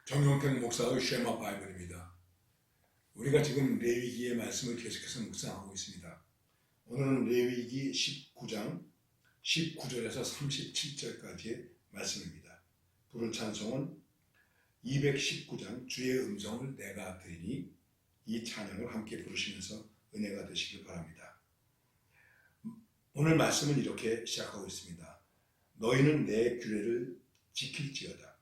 정용택 목사의 쉐마 바이블입니다. 우리가 지금 레위기의 말씀을 계속해서 묵상하고 있습니다. 오늘은 레위기 19장 19절에서 37절까지의 말씀입니다. 부를 찬송은 219장 주의 음성을 내가 들으니 이 찬양을 함께 부르시면서 은혜가 되시길 바랍니다. 오늘 말씀은 이렇게 시작하고 있습니다. 너희는 내 규례를 지킬지어다.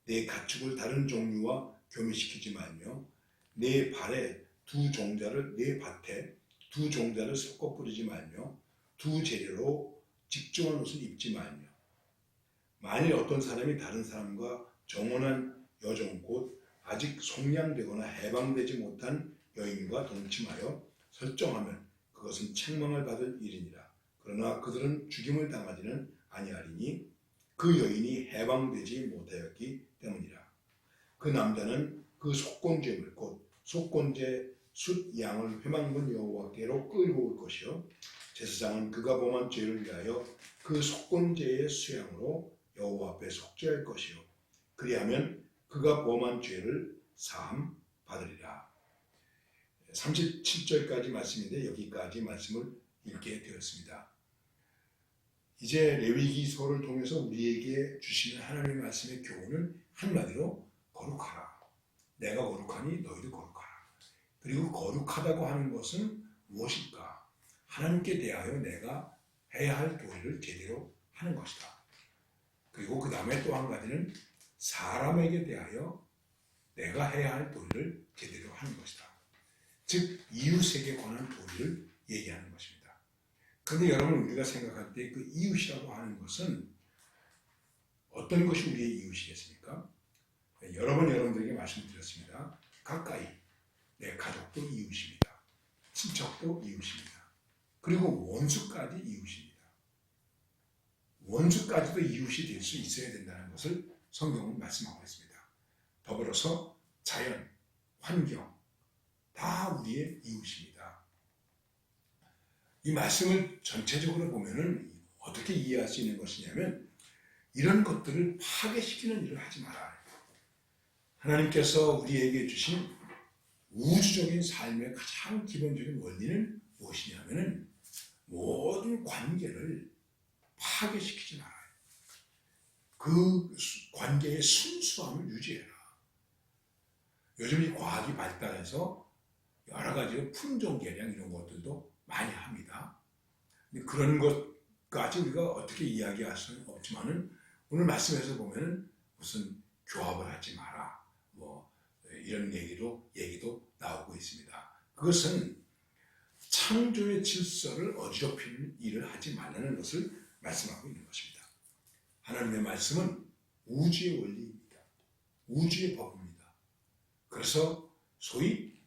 내 가축을 다른 종류와 교미시키지 말며 내 발에 두 종자를 내 밭에 두 종자를 섞어 뿌리지 말며 두 재료로 직종한 옷을 입지 말며 만일 어떤 사람이 다른 사람과 정혼한 여종 곧 아직 속량되거나 해방되지 못한 여인과 동침하여 설정하면 그것은 책망을 받을 일이니라. 그러나 그들은 죽임을 당하지는 아니하리니 그 여인이 해방되지 못하였기 때문이라. 그 남자는 그 속건죄물 곧 속건죄 숫 양을 회막문 여호와께로 끌고 올 것이요 제사장은 그가 범한 죄를 위하여 그 속건죄의 수양으로 여호와 앞에 속죄할 것이요 그리하면 그가 범한 죄를 사함 받으리라. 37절까지 말씀인데 여기까지 말씀을 읽게 되었습니다. 이제 레위기서를 통해서 우리에게 주시는 하나님의 말씀의 교훈은 한마디로 거룩하라. 내가 거룩하니 너희도 거룩하라. 그리고 거룩하다고 하는 것은 무엇일까? 하나님께 대하여 내가 해야 할 도리를 제대로 하는 것이다. 그리고 그 다음에 또 한 가지는 사람에게 대하여 내가 해야 할 도리를 제대로 하는 것이다. 즉 이웃에게 관한 도리를 얘기하는 것입니다. 그런데 여러분 우리가 생각할 때 그 이웃이라고 하는 것은 어떤 것이 우리의 이웃이겠습니까? 여러 번 여러분들에게 말씀드렸습니다. 가까이 내 가족도 이웃입니다. 친척도 이웃입니다. 그리고 원수까지 이웃입니다. 원수까지도 이웃이 될 수 있어야 된다는 것을 성경은 말씀하고 있습니다. 더불어서 자연, 환경 다 우리의 이웃입니다. 이 말씀을 전체적으로 보면은 어떻게 이해할 수 있는 것이냐면 이런 것들을 파괴시키는 일을 하지 말아요. 하나님께서 우리에게 주신 우주적인 삶의 가장 기본적인 원리는 무엇이냐면은 모든 관계를 파괴시키지 말아요. 그 관계의 순수함을 유지해라. 요즘 이 과학이 발달해서 여러 가지로 품종 개량 이런 것들도 많이 합니다. 그런 것까지 우리가 어떻게 이야기할 수는 없지만은 오늘 말씀에서 보면은 무슨 교합을 하지 마라. 뭐 이런 얘기도 나오고 있습니다. 그것은 창조의 질서를 어지럽히는 일을 하지 말라는 것을 말씀하고 있는 것입니다. 하나님의 말씀은 우주의 원리입니다. 우주의 법입니다. 그래서 소위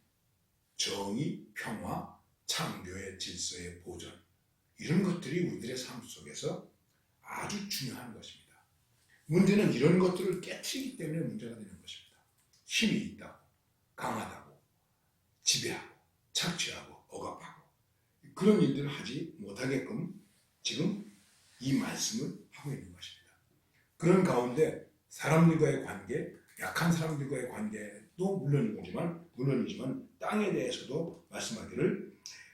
정의, 평화, 창조의 질서의 보존 이런 것들이 우리들의 삶 속에서 아주 중요한 것입니다. 문제는 이런 것들을 깨트리기 때문에 문제가 되는 것입니다. 힘이 있다고, 강하다고, 지배하고, 착취하고, 억압하고 그런 일들을 하지 못하게끔 지금 이 말씀을 하고 있는 것입니다. 그런 가운데 사람들과의 관계, 약한 사람들과의 관계도 물론이지만 땅에 대해서도 말씀하기를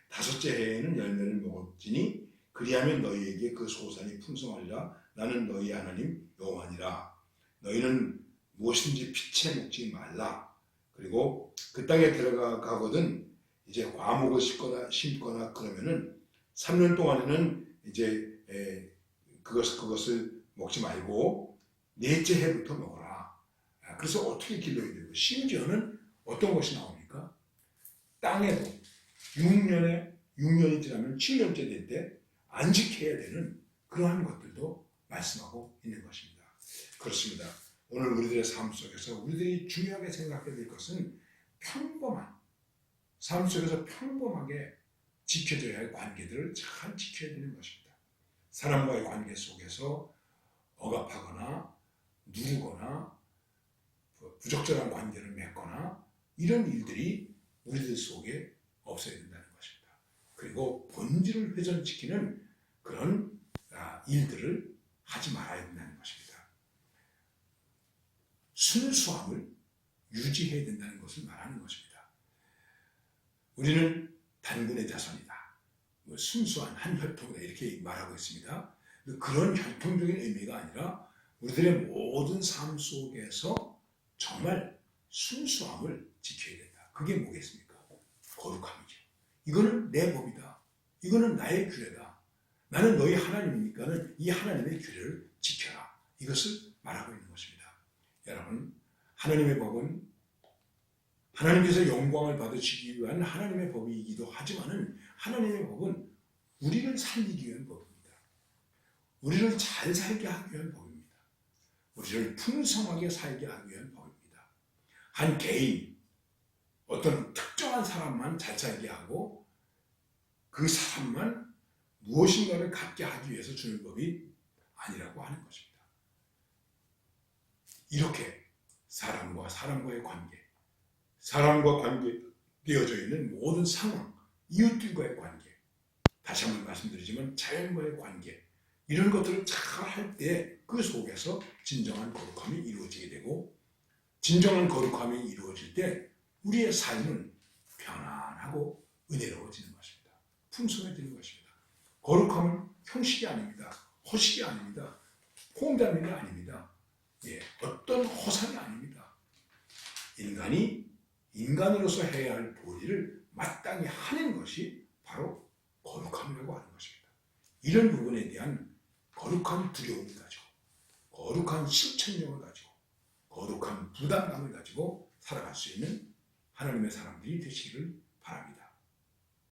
다섯째 해에는 열매를 먹을지니 그리하면 너희에게 그 소산이 풍성하리라. 나는 너희 하나님 여호와니라. 너희는 무엇인지 피채 먹지 말라. 그리고 그 땅에 들어가거든 이제 과목을 심거나 그러면은 3년 동안에는 이제 그것을 먹지 말고 넷째 해부터 먹어라. 그래서 어떻게 길러야 되고 심지어는 어떤 것이 나옵니까? 땅에도 6년이 지나면 7년째 될 때 안식해야 되는 그러한 것들도 말씀하고 있는 것입니다. 그렇습니다. 오늘 우리들의 삶 속에서 우리들이 중요하게 생각해야 될 것은 평범한 삶 속에서 평범하게 지켜져야 할 관계들을 잘 지켜야 되는 것입니다. 사람과의 관계 속에서 억압하거나 누르거나 부적절한 관계를 맺거나 이런 일들이 우리들 속에 없어야 된다는 것입니다. 그리고 본질을 훼손시키는 그런 일들을 하지 말아야 된다는 것입니다. 순수함을 유지해야 된다는 것을 말하는 것입니다. 우리는 단군의 자손이다. 순수한 한 혈통이다. 이렇게 말하고 있습니다. 그런 혈통적인 의미가 아니라 우리들의 모든 삶 속에서 정말 순수함을 지켜야 된다. 그게 뭐겠습니까? 거룩함이죠. 이거는 내 법이다. 이거는 나의 규례다. 나는 너희 하나님이니까는 이 하나님의 규례를 지켜라. 이것을 말하고 있는 것입니다. 여러분, 하나님의 법은 하나님께서 영광을 받으시기 위한 하나님의 법이기도 하지만은 하나님의 법은 우리를 살리기 위한 법입니다. 우리를 잘 살게 하기 위한 법입니다. 우리를 풍성하게 살게 하기 위한 법입니다. 한 개인, 어떤 특정한 사람만 잘 살게 하고 그 사람만 무엇인가를 갖게 하기 위해서 주는 법이 아니라고 하는 것입니다. 이렇게 사람과 사람과의 관계, 사람과 관계되어져 있는 모든 상황, 이웃들과의 관계, 다시 한번 말씀드리지만 자연과의 관계, 이런 것들을 잘 할 때 그 속에서 진정한 거룩함이 이루어지게 되고, 진정한 거룩함이 이루어질 때 우리의 삶은 편안하고 은혜로워지는 것입니다. 풍성해지는 것입니다. 거룩함은 형식이 아닙니다. 허식이 아닙니다. 홍담이 아닙니다. 어떤 허상이 아닙니다. 인간이 인간으로서 해야 할 도리를 마땅히 하는 것이 바로 거룩함이라고 하는 것입니다. 이런 부분에 대한 거룩한 두려움을 가지고, 거룩한 실천력을 가지고, 거룩한 부담감을 가지고 살아갈 수 있는 하나님의 사람들이 되시기를 바랍니다.